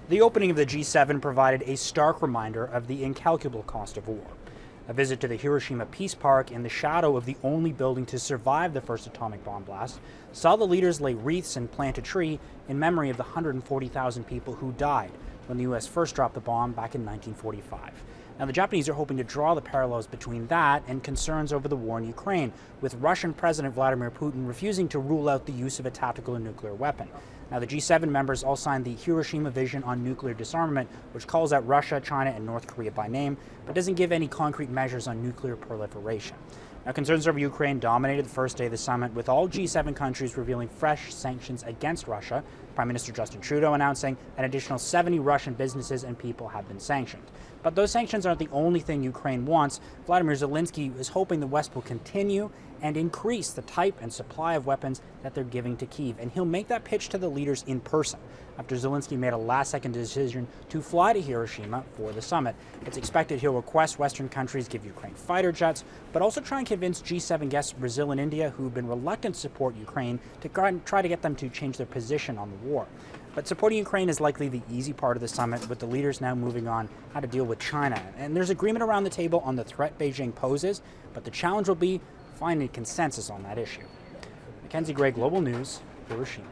The opening of the G7 provided a stark reminder of the incalculable cost of war. A visit to the Hiroshima Peace Park in the shadow of the only building to survive the first atomic bomb blast saw the leaders lay wreaths and plant a tree in memory of the 140,000 people who died when the U.S. first dropped the bomb back in 1945. Now, the Japanese are hoping to draw the parallels between that and concerns over the war in Ukraine, with Russian President Vladimir Putin refusing to rule out the use of a tactical nuclear weapon. Now, the G7 members all signed the Hiroshima Vision on Nuclear Disarmament, which calls out Russia, China, and North Korea by name, but doesn't give any concrete measures on nuclear proliferation. Now, concerns over Ukraine dominated the first day of the summit, with all G7 countries revealing fresh sanctions against Russia. Prime Minister Justin Trudeau announcing an additional 70 Russian businesses and people have been sanctioned. But those sanctions aren't the only thing Ukraine wants. Vladimir Zelensky is hoping the West will continue and increase the type and supply of weapons that they're giving to Kyiv. And he'll make that pitch to the leaders in person after Zelensky made a last-second decision to fly to Hiroshima for the summit. It's expected he'll request Western countries give Ukraine fighter jets, but also try and convince G7 guests Brazil and India, who've been reluctant to support Ukraine, to try to get them to change their position on the war. But supporting Ukraine is likely the easy part of the summit, with the leaders now moving on how to deal with China. And there's agreement around the table on the threat Beijing poses, but the challenge will be finding consensus on that issue. Mackenzie Gray, Global News, Hiroshima.